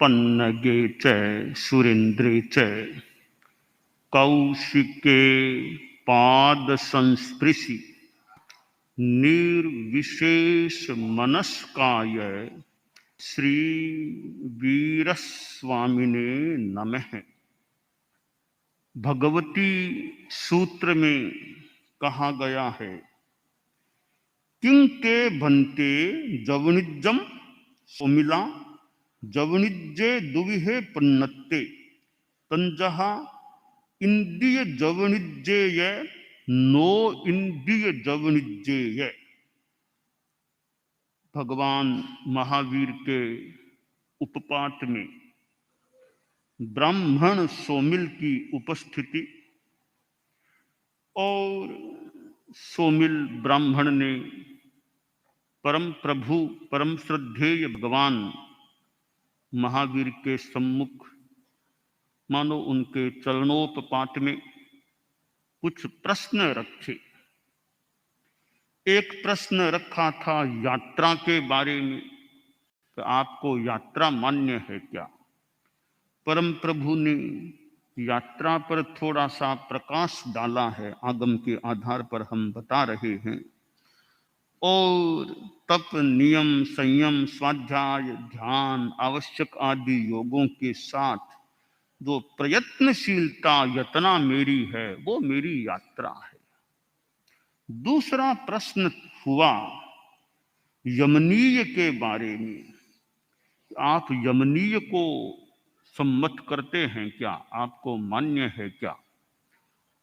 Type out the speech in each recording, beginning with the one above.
पन्नगे च सुरेन्द्रे च कौशिके पाद संस्पृशि निर्विशेष मनस्काय श्री वीरस्वामिने नमः। भगवती सूत्र में कहा गया है, किं ते भन्ते जवनिज्जम सोमिला जवनिज्जे दुविहे पन्नत्ते तंजहा इंद्रिय जवनिज्जेय नो इंद्रिय जवनिज्जेय। भगवान महावीर के उपपाठ में ब्राह्मण सोमिल की उपस्थिति और सोमिल ब्राह्मण ने परम प्रभु परम श्रद्धेय भगवान महावीर के सम्मुख मानो उनके चरणोपपात में कुछ प्रश्न रखे। एक प्रश्न रखा था यात्रा के बारे में, तो आपको यात्रा मान्य है क्या? परम प्रभु ने यात्रा पर थोड़ा सा प्रकाश डाला है, आगम के आधार पर हम बता रहे हैं। और तप, नियम, संयम, स्वाध्याय, ध्यान आवश्यक आदि योगों के साथ जो प्रयत्नशीलता यतना मेरी है वो मेरी यात्रा है। दूसरा प्रश्न हुआ यमनीय के बारे में। आप यमनीय को सम्मत करते हैं क्या? आपको मान्य है क्या?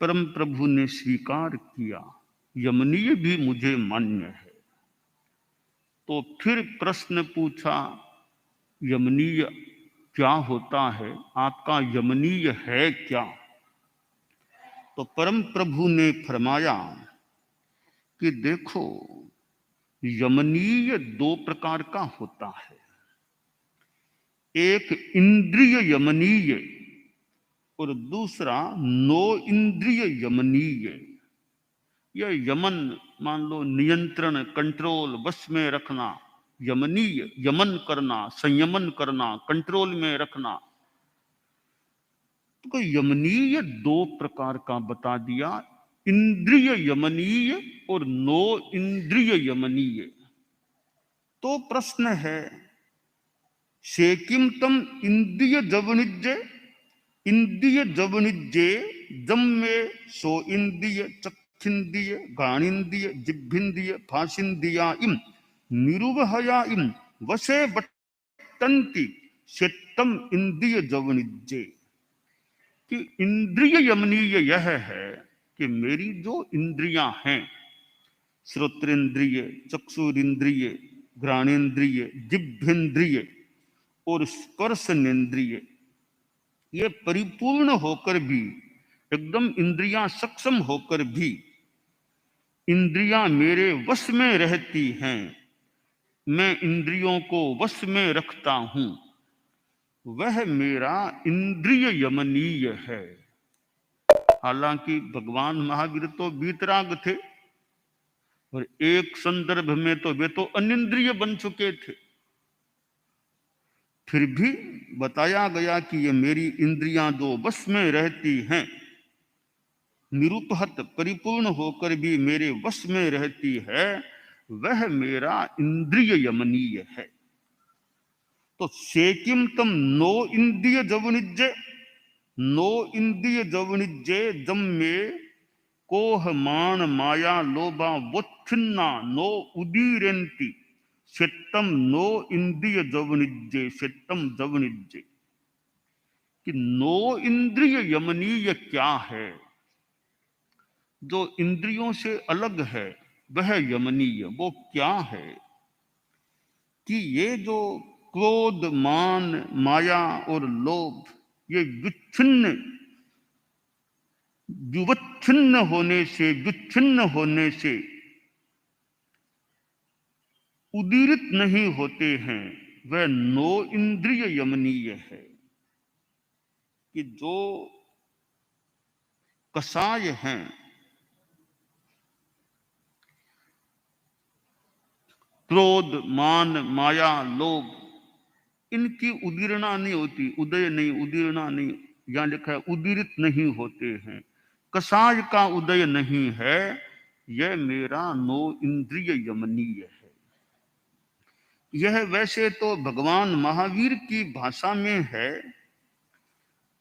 परम प्रभु ने स्वीकार किया, यमनीय भी मुझे मान्य है। तो फिर प्रश्न पूछा, यमनीय क्या होता है? आपका यमनीय है क्या? तो परम प्रभु ने फरमाया कि देखो, यमनीय दो प्रकार का होता है। एक इंद्रिय यमनीय और दूसरा नो इंद्रिय यमनीय। यह यमन मान लो नियंत्रण, कंट्रोल, वश में रखना, यमनीय यमन करना, संयमन करना, कंट्रोल में रखना। तो यमनीय दो प्रकार का बता दिया, इंद्रिय यमनीय और नो इंद्रिय यमनीय। तो प्रश्न है, शेकिम तम इंद्रिय जवनिज्जे, इंद्रिय जवनिज्जे जम में सो इंद्रिय चक्षिंद्रिय घ्राणेन्द्रिय जिह्वेन्द्रिय भाषेन्द्रिया इम निरुवहया इम वशे बट्टन्ति शेत्तम इंद्रिय जवनिज्जे। कि इंद्रिय यमनीय यह है कि मेरी जो इंद्रियां हैं, श्रोत्रेंद्रिय, चक्षुरेंद्रिय, घ्राणेन्द्रिय, जिह्वेन्द्रिय और स्पर्शनेन्द्रिय, ये परिपूर्ण होकर भी, एकदम इंद्रियां सक्षम होकर भी इंद्रियां मेरे वश में रहती हैं, मैं इंद्रियों को वश में रखता हूं, वह मेरा इंद्रिय यमनीय है। हालांकि भगवान महावीर तो वीतराग थे और एक संदर्भ में तो वे तो अनिंद्रिय बन चुके थे, फिर भी बताया गया कि ये मेरी इंद्रियां जो वश में रहती हैं, निरुपहत परिपूर्ण होकर भी मेरे वश में रहती है, वह मेरा इंद्रिय यमनीय है। तो शेकिम तम नो इंद्रिय जवनिज्जे, नो इंद्रिय जवनिज्जे जम में कोह मान माया लोभा वोच्छिन्ना नो उदीरेन्ति शेत्तम नो इंद्रिय जवनिज्जे शेत्तम जवनिज्जे। कि नो इंद्रिय यमनीय क्या है? जो इंद्रियों से अलग है वह यमनीय। वो क्या है? कि ये जो क्रोध, मान, माया और लोभ, ये विच्छिन्न होने से उदीरित नहीं होते हैं, वह नो इंद्रिय यमनीय है। कि जो कसाय हैं, क्रोध, मान, माया, लोभ, इनकी उदीर्णा नहीं होती, उदय नहीं, उदीर्णा नहीं, यहाँ लिखा है उदीरित नहीं होते हैं। कसाय का उदय नहीं है, यह मेरा नो इंद्रिय यमनीय है। यह वैसे तो भगवान महावीर की भाषा में है,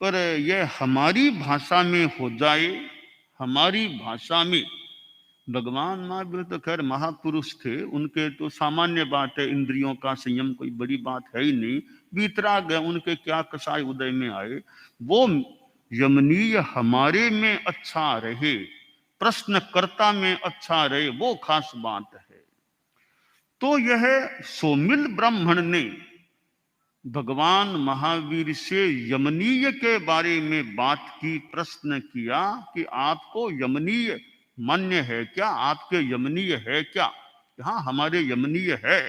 पर यह हमारी भाषा में हो जाए, हमारी भाषा में। भगवान महावीर तो खैर महापुरुष थे, उनके तो सामान्य बात है, इंद्रियों का संयम कोई बड़ी बात है ही नहीं, वीतराग है, उनके क्या कसाय उदय में आए। वो यमनीय हमारे में अच्छा रहे, प्रश्नकर्ता में अच्छा रहे, वो खास बात है। तो यह सोमिल ब्राह्मण ने भगवान महावीर से यमनीय के बारे में बात की, प्रश्न किया कि आपको यमनीय मान्य है क्या, आपके यमनीय है क्या। हाँ, हमारे यमनीय है,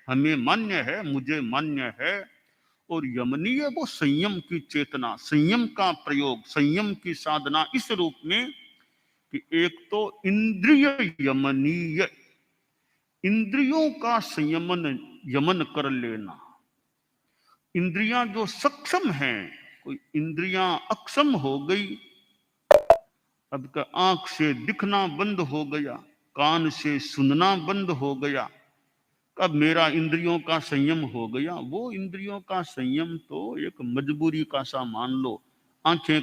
हमें मान्य है, मुझे मान्य है। और यमनीय वो संयम की चेतना, संयम का प्रयोग, संयम की साधना इस रूप में कि एक तो इंद्रिय यमनीय, इंद्रियों का संयमन यमन कर लेना। इंद्रियां जो सक्षम हैं, कोई इंद्रियां अक्षम हो गई, अब का आंख से दिखना बंद हो गया, कान से सुनना बंद हो गया, अब मेरा इंद्रियों का संयम हो गया। वो इंद्रियों का संयम तो एक मजबूरी का सा मान लो, आंखें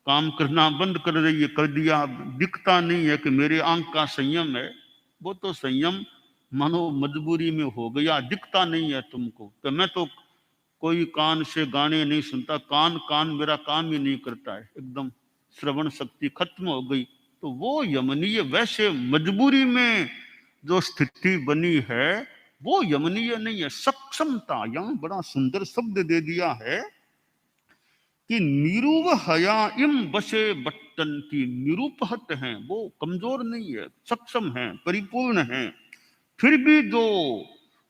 काम करना बंद कर रही है, कर दिया, दिखता नहीं है कि मेरे आंख का संयम है, वो तो संयम मानो मजबूरी में हो गया, दिखता नहीं है तुमको। तो मैं तो कोई कान से गाने नहीं सुनता, कान मेरा काम ही नहीं करता है, एकदम श्रवण शक्ति खत्म हो गई। तो वो यमनीय, वैसे मजबूरी में जो स्थिति बनी है वो यमनीय नहीं है, सक्षमता। यहां बड़ा सुंदर शब्द दे दिया है कि निरुव हया इम बसे बट्टन की, निरुपहत हैं, वो कमजोर नहीं है, सक्षम है, परिपूर्ण है, फिर भी जो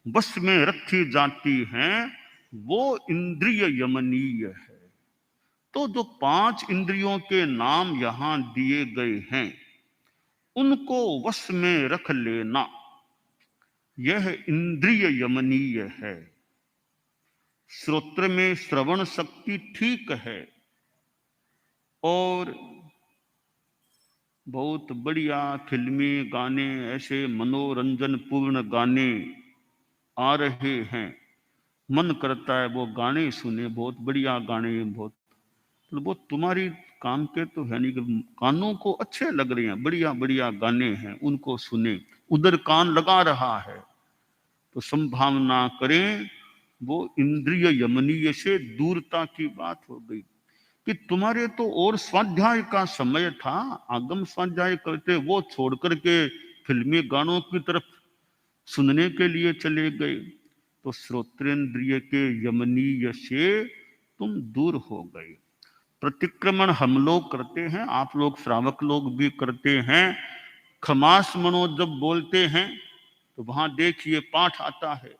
बस में रखी जाती हैं वो इंद्रिय यमनीय है। तो जो 5 इंद्रियों के नाम यहां दिए गए हैं उनको वश में रख लेना, यह इंद्रिय यमनीय है। श्रोत्र में श्रवण शक्ति ठीक है और बहुत बढ़िया फिल्मी गाने, ऐसे मनोरंजन पूर्ण गाने आ रहे हैं, मन करता है वो गाने सुने, बहुत बढ़िया गाने, बहुत तो वो तुम्हारी काम के तो है नहीं कि कानों को अच्छे लग रहे हैं, बढ़िया बढ़िया गाने हैं, उनको सुने, उधर कान लगा रहा है। तो संभावना करें वो इंद्रिय यमनीय से दूरता की बात हो गई कि तुम्हारे तो और स्वाध्याय का समय था, आगम स्वाध्याय करते, वो छोड़ करके फिल्मी गानों की तरफ सुनने के लिए चले गए। तो श्रोत्रेंद्रिय के यमनीय से तुम दूर हो गए। प्रतिक्रमण हम लोग करते हैं, आप लोग श्रावक लोग भी करते हैं। खमास मनो जब बोलते हैं तो वहां देखिए पाठ आता है,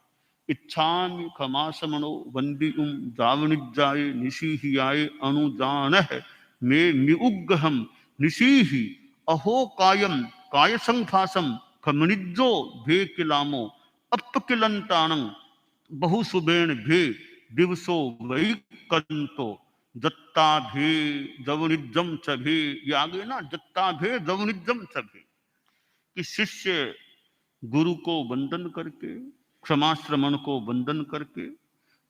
इच्छामि खमास मनो वंदियुम जावनिजाए निशीहि आए अनुजान है मे मिउग्गहम निशीहि अहो कायम काय संफासम खमनिजो भे किलामो अपकिलंताणं बहुसुबेण भे दिवसो वही कंतो जत्ता भे जवनिजम चभे, ये आगे ना, जत्ता भे जवनिजम चभे, कि शिष्य गुरु को वंदन करके, क्षमाश्रमण को वंदन करके,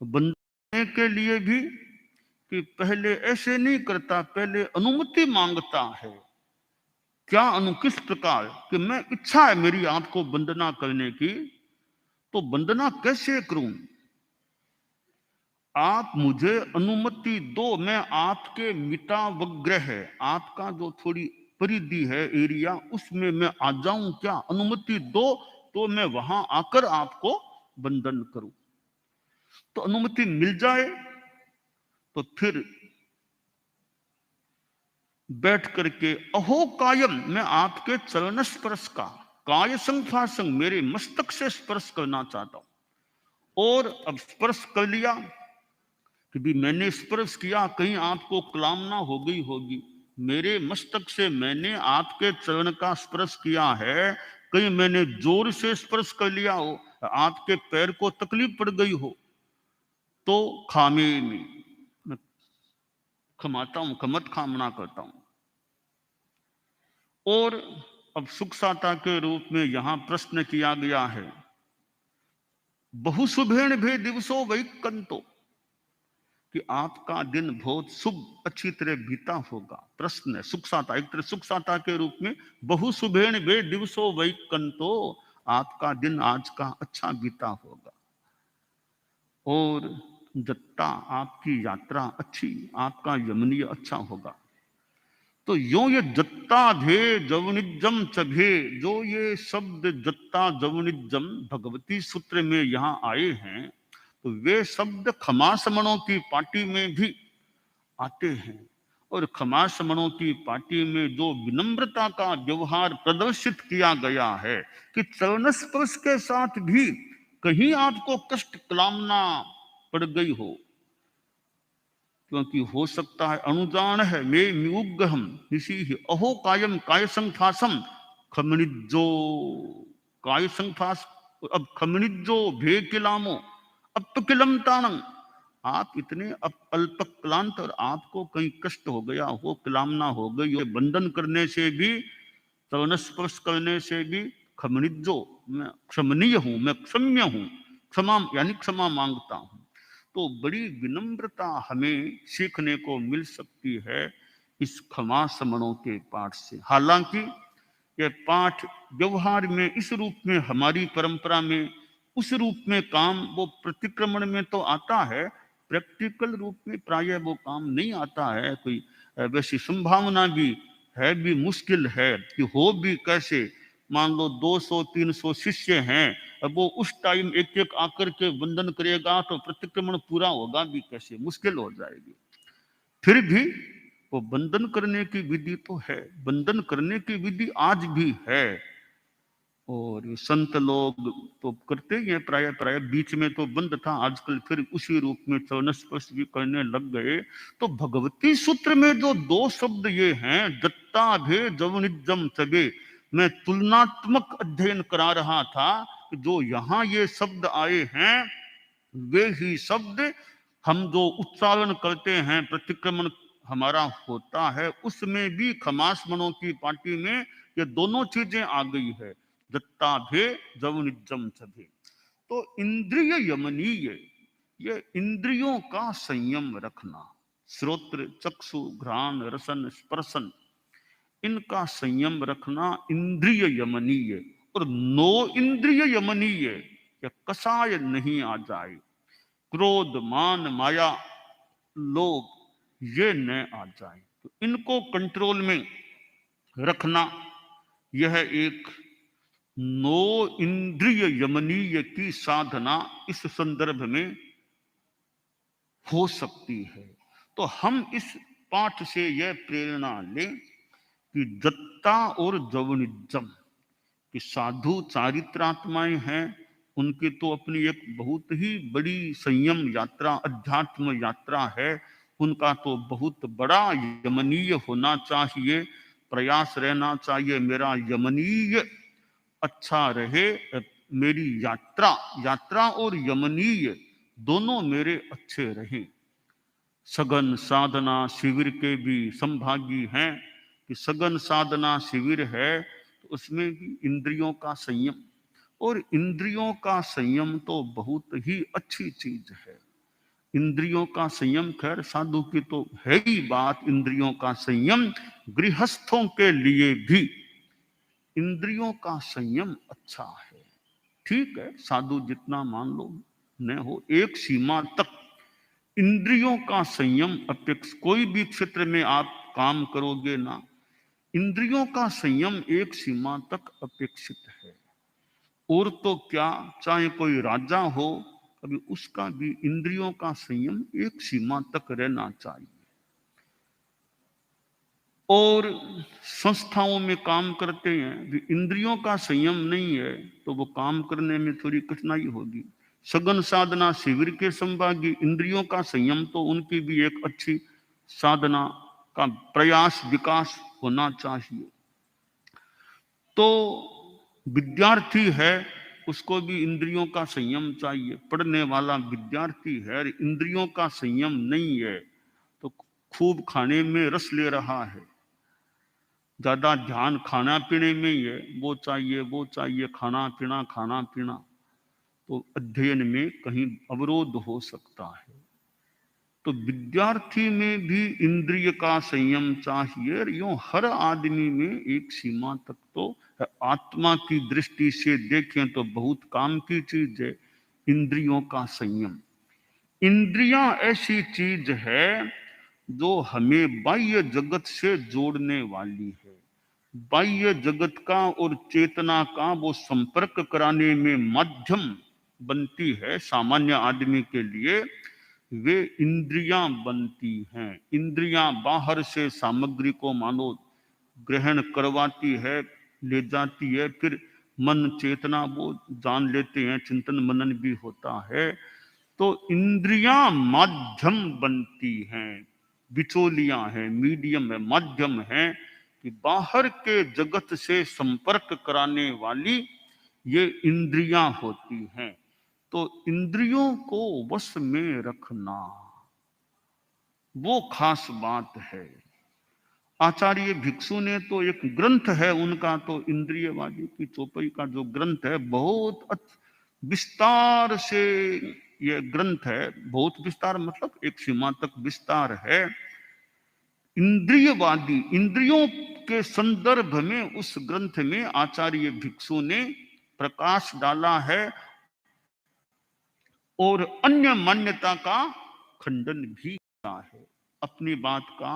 वंदने के लिए भी कि पहले ऐसे नहीं करता, पहले अनुमति मांगता है। क्या किस प्रकार कि मैं, इच्छा है मेरी आपको वंदना करने की, तो वंदना कैसे करूं, आप मुझे अनुमति दो, मैं आपके मिता वग्रह है, आपका जो थोड़ी परिधि है, एरिया, उसमें मैं आ जाऊं क्या, अनुमति दो तो मैं वहां आकर आपको वंदन करूं। तो अनुमति मिल जाए तो फिर बैठ करके अहो कायम, मैं आपके चरण स्पर्श का, काय संग मेरे मस्तक से स्पर्श करना चाहता हूं। और अब स्पर्श कर लिया कि भी मैंने स्पर्श किया, कहीं आपको क्लामना हो गई होगी, मेरे मस्तक से मैंने आपके चरण का स्पर्श किया है, कहीं मैंने जोर से स्पर्श कर लिया हो, आपके पैर को तकलीफ पड़ गई हो, तो खामेमि, मैं खमाता हूं, खमत कामना करता हूं। और अब सुख साता के रूप में यहां प्रश्न किया गया है, बहुशुभेण भे दिवसो वैकंतो, कि आपका दिन बहुत शुभ अच्छी तरह बीता होगा। प्रश्न है, सुख साता एक तरह सुख साता के रूप में, बहुशुभेण भे दिवसो वैकंतो, आपका दिन आज का अच्छा बीता होगा। और जत्ता, आपकी यात्रा अच्छी, आपका यमनीय अच्छा होगा। तो यो ये जत्ता भे जवनिजम चभे, जो ये शब्द जत्ता जवनिजम भगवती सूत्र में यहां आए हैं, तो वे शब्द खमासमणों की पार्टी में भी आते हैं। और खमासमणों की पार्टी में जो विनम्रता का व्यवहार प्रदर्शित किया गया है, कि चरण स्पर्श के साथ भी कहीं आपको कष्ट कामना पड़ गई हो, क्योंकि हो सकता है अनुजान है मे म्युग्गहम निशी अहो कायम काय संफासम खमनिजो, काय संफास, अब खमनिजो भे किलामो अब तो किलम ताणंग, आप इतने अल्पक्लांत और आपको कहीं कष्ट हो गया हो, किलामना हो गई हो, बंधन करने से भी, चरण स्पर्श करने से भी, खमनिजो, मैं क्षमनीय हूं, मैं क्षम्य हूं, क्षमा यानी क्षमा मांगता हूं। तो बड़ी विनम्रता हमें सीखने को मिल सकती है इस क्षमा समणों के पाठ से। हालांकि यह पाठ व्यवहार में इस रूप में, हमारी परंपरा में उस रूप में काम वो प्रतिक्रमण में तो आता है, प्रैक्टिकल रूप में प्रायः वो काम नहीं आता है। कोई वैसी संभावना भी है, भी मुश्किल है कि हो भी कैसे। मान लो 200-300 शिष्य हैं, अब वो उस टाइम एक एक आकर के वंदन करेगा तो प्रतिक्रमण पूरा होगा भी कैसे, मुश्किल हो जाएगी। फिर भी वो वंदन करने की विधि तो है, वंदन करने की विधि आज भी है। और संत लोग तो करते ही हैं, प्राय प्राय बीच में तो बंद था, आजकल फिर उसी रूप में चरण स्पर्श भी करने लग गए। तो भगवती सूत्र में जो दो शब्द ये हैं, दत्ता भे जवनिजम चबे, मैं तुलनात्मक अध्ययन करा रहा था, जो यहाँ ये शब्द आए हैं वे ही शब्द हम जो उच्चारण करते हैं, प्रतिक्रमण हमारा होता है, उसमें भी खमासमणों की पार्टी में ये दोनों चीजें आ गई है, दत्ता भे जवनिजम चभे। तो इंद्रिय यमनीय, ये इंद्रियों का संयम रखना, श्रोत्र चक्षु घ्राण रसन स्पर्शन, इनका संयम रखना इंद्रिय यमनीय। और नो इंद्रिय यमनीय, या कसाय नहीं आ जाए, क्रोध मान माया लोभ ये न आ जाए, तो इनको कंट्रोल में रखना, यह एक नो इंद्रिय यमनीय की साधना इस संदर्भ में हो सकती है। तो हम इस पाठ से यह प्रेरणा लें कि दत्ता और जवनिजम कि साधु चारित्रात्माएं हैं, उनकी तो अपनी एक बहुत ही बड़ी संयम यात्रा, अध्यात्म यात्रा है, उनका तो बहुत बड़ा यमनीय होना चाहिए, प्रयास रहना चाहिए मेरा यमनीय अच्छा रहे, मेरी यात्रा यात्रा और यमनीय दोनों मेरे अच्छे रहें। सघन साधना शिविर के भी संभागी हैं, कि सघन साधना शिविर है तो उसमें भी इंद्रियों का संयम, और इंद्रियों का संयम तो बहुत ही अच्छी चीज है। इंद्रियों का संयम खैर साधु की तो है ही बात, इंद्रियों का संयम गृहस्थों के लिए भी इंद्रियों का संयम अच्छा है। ठीक है, साधु जितना मान लो न हो, एक सीमा तक इंद्रियों का संयम अपेक्ष, कोई भी क्षेत्र में आप काम करोगे ना, इंद्रियों का संयम एक सीमा तक अपेक्षित है। और तो क्या, चाहे कोई राजा हो, कभी उसका भी इंद्रियों का संयम एक सीमा तक रहना चाहिए। और संस्थाओं में काम करते हैं भी इंद्रियों का संयम नहीं है तो वो काम करने में थोड़ी कठिनाई होगी। सघन साधना शिविर के संभागी, इंद्रियों का संयम तो उनकी भी एक अच्छी साधना का प्रयास विकास होना चाहिए। तो विद्यार्थी है उसको भी इंद्रियों का संयम चाहिए। पढ़ने वाला विद्यार्थी है, इंद्रियों का संयम नहीं है तो खूब खाने में रस ले रहा है, ज्यादा ध्यान खाना पीने में ही है, वो चाहिए वो चाहिए, खाना पीना, तो अध्ययन में कहीं अवरोध हो सकता है। तो विद्यार्थी में भी इंद्रिय का संयम चाहिए। यूं हर आदमी में एक सीमा तक तो है। आत्मा की दृष्टि से देखें तो बहुत काम की चीज है इंद्रियों का संयम। इंद्रियां ऐसी चीज है जो हमें बाह्य जगत से जोड़ने वाली है। बाह्य जगत का और चेतना का वो संपर्क कराने में माध्यम बनती है। सामान्य आदमी के लिए वे इंद्रियां बनती हैं। इंद्रियां बाहर से सामग्री को मानो ग्रहण करवाती है, ले जाती है, फिर मन चेतना वो जान लेते हैं, चिंतन मनन भी होता है। तो इंद्रियां माध्यम बनती हैं, बिचौलियां हैं, मीडियम है, माध्यम है कि बाहर के जगत से संपर्क कराने वाली ये इंद्रियां होती हैं। तो इंद्रियों को वश में रखना वो खास बात है। आचार्य भिक्षु ने तो एक ग्रंथ है उनका, तो इंद्रियवादी की चौपाई का जो ग्रंथ है बहुत विस्तार से ये ग्रंथ है। बहुत विस्तार मतलब एक सीमा तक विस्तार है। इंद्रियवादी इंद्रियों के संदर्भ में उस ग्रंथ में आचार्य भिक्षु ने प्रकाश डाला है और अन्य मान्यता का खंडन भी किया है। अपनी बात का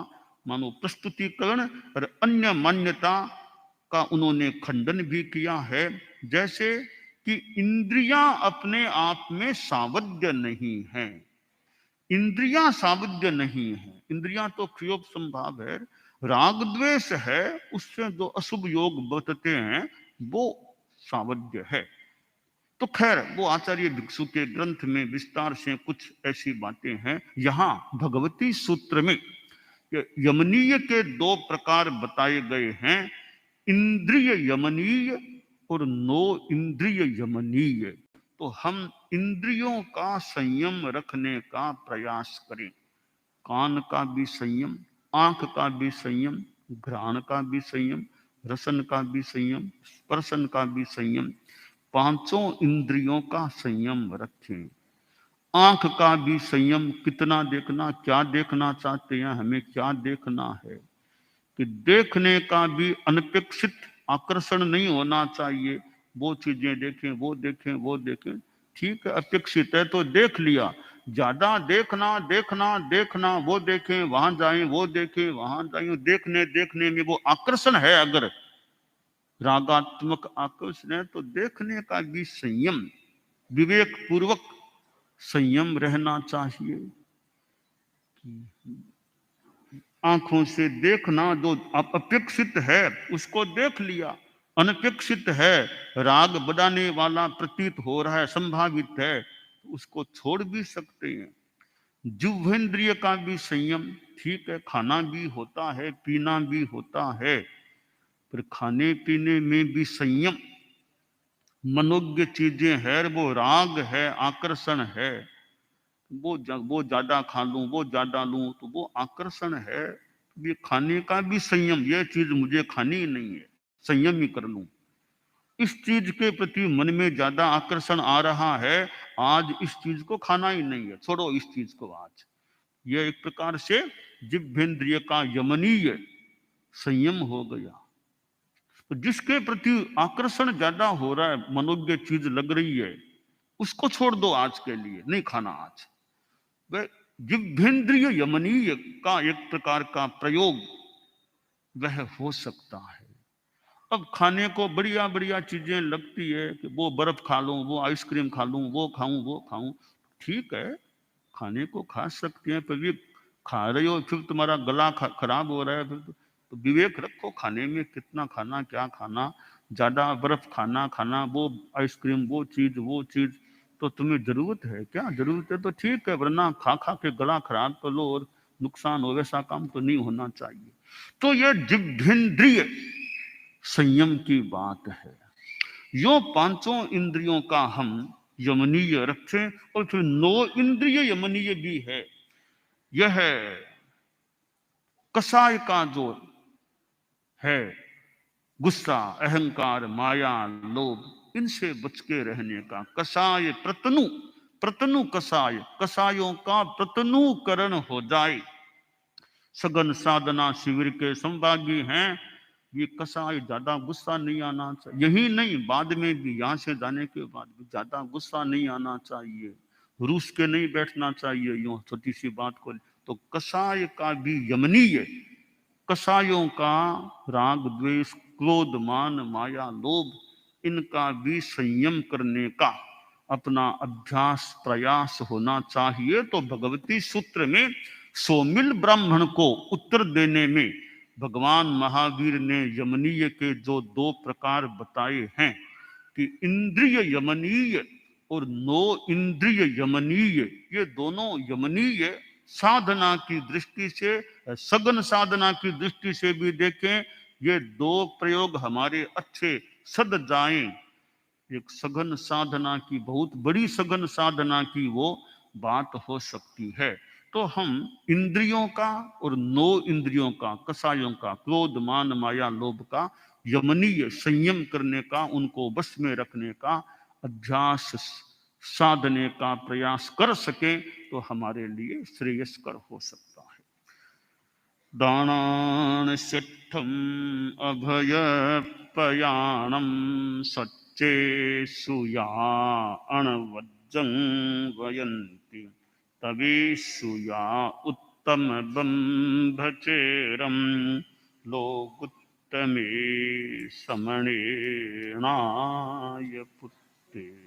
मानो प्रस्तुतिकरण और अन्य मान्यता का उन्होंने खंडन भी किया है। जैसे कि इंद्रियां अपने आप में सावध्य नहीं है। इंद्रियां सावध्य नहीं है, इंद्रियां तो क्रियोप संभाव है। राग द्वेष है, उससे जो अशुभ योग बरतते हैं वो सावध्य है। तो खैर वो आचार्य भिक्षु के ग्रंथ में विस्तार से कुछ ऐसी बातें हैं। यहां भगवती सूत्र में यमनीय के दो प्रकार बताए गए हैं, इंद्रिय यमनीय और नो इंद्रिय यमनीय। तो हम इंद्रियों का संयम रखने का प्रयास करें। कान का भी संयम, आंख का भी संयम, घ्राण का भी संयम, रसन का भी संयम, स्पर्शन का भी संयम, पांचों इंद्रियों का संयम रखें। आंख का भी संयम, कितना देखना, क्या देखना चाहते हैं, हमें क्या देखना है, कि देखने का भी अनपेक्षित आकर्षण नहीं होना चाहिए। वो चीजें देखें, वो देखें, वो देखें, ठीक है, अपेक्षित है तो देख लिया। ज्यादा देखना देखना देखना, वो देखें वहां जाएं, वो देखें वहां जाएं, देखने देखने में वो आकर्षण है, अगर रागात्मक आकर्षण है तो देखने का भी संयम, विवेक पूर्वक संयम रहना चाहिए। आंखों से देखना जो अपेक्षित है उसको देख लिया, अनपेक्षित है, राग बढ़ाने वाला प्रतीत हो रहा है, संभावित है, उसको छोड़ भी सकते हैं। जिह्वेंद्रिय का भी संयम, ठीक है, खाना भी होता है, पीना भी होता है, पर खाने पीने में भी संयम। मनोज्ञ चीजें है, वो राग है, आकर्षण है, वो ज्यादा खा लूं, वो ज्यादा लूं, तो वो आकर्षण है। ये खाने का भी संयम, ये चीज मुझे खानी ही नहीं है, संयम ही कर लूं। इस चीज के प्रति मन में ज्यादा आकर्षण आ रहा है, आज इस चीज को खाना ही नहीं है, छोड़ो इस चीज को आज। यह एक प्रकार से जिह्वेंद्रिय का यमनीय संयम हो गया। तो जिसके प्रति आकर्षण ज्यादा हो रहा है, मनोज्ञ चीज लग रही है, उसको छोड़ दो आज के लिए, नहीं खाना आज। वह जिह्वेंद्रिय यमनीय का एक प्रकार का प्रयोग वह हो सकता है। अब खाने को बढ़िया बढ़िया चीजें लगती है कि वो बर्फ खा लूं, वो आइसक्रीम खा लूं, वो खाऊं, ठीक है, खाने को खा सकते हैं, पर भी खा रहे हो फिर तुम्हारा गला खराब हो रहा है, फिर तो विवेक रखो, खाने में कितना खाना, क्या खाना। ज्यादा बर्फ खाना, वो आइसक्रीम, वो चीज तो तुम्हें जरूरत है क्या? जरूरत है तो ठीक है, वरना खा खा के गला खराब कर लो और नुकसान हो, वैसा काम तो नहीं होना चाहिए। तो यह जिह्वेंद्रिय संयम की बात है। यो पांचों इंद्रियों का हम यमनीय रखें, और फिर 9 इंद्रिय यमनीय भी है। यह कसाय का जो है, गुस्सा, अहंकार, माया, लोभ, इनसे बच के रहने का। कसाय प्रतनु, प्रतनु कसाय, कसायों का प्रतनुकरण हो जाए। सघन साधना शिविर के संभागी हैं ये कसाय, ज्यादा गुस्सा नहीं आना चाहिए। यही नहीं, बाद में भी, यहां से जाने के बाद भी ज्यादा गुस्सा नहीं आना चाहिए, रूस के नहीं बैठना चाहिए यूं छोटी सी बात को। तो कसाय का भी यमनीय, कसायों का राग द्वेष क्रोध मान माया लोभ, इनका भी संयम करने का अपना अभ्यास प्रयास होना चाहिए। तो भगवती सूत्र में सोमिल ब्राह्मण को उत्तर देने में भगवान महावीर ने यमनीय के जो 2 प्रकार बताए हैं कि इंद्रिय यमनीय और 9 इंद्रिय यमनीय, ये दोनों यमनीय साधना की दृष्टि से, सघन साधना की दृष्टि से भी देखें, ये 2 प्रयोग हमारे अच्छे सद जाएं। एक सघन साधना की, बहुत बड़ी सघन साधना की वो बात हो सकती है। तो हम इंद्रियों का और 9 इंद्रियों का, कसायों का, क्रोध मान माया लोभ का यमनीय संयम करने का, उनको बस में रखने का अभ्यास साधने का प्रयास कर सके तो हमारे लिए श्रेयस्कर हो सकता है। दानान सिद्धम अभयपयाणम सच्चे सुया अणवज्जं वयन्ति तवे सुया उत्तम बंभचेरम लोकुत्तमे समणेनाय पुत्ते।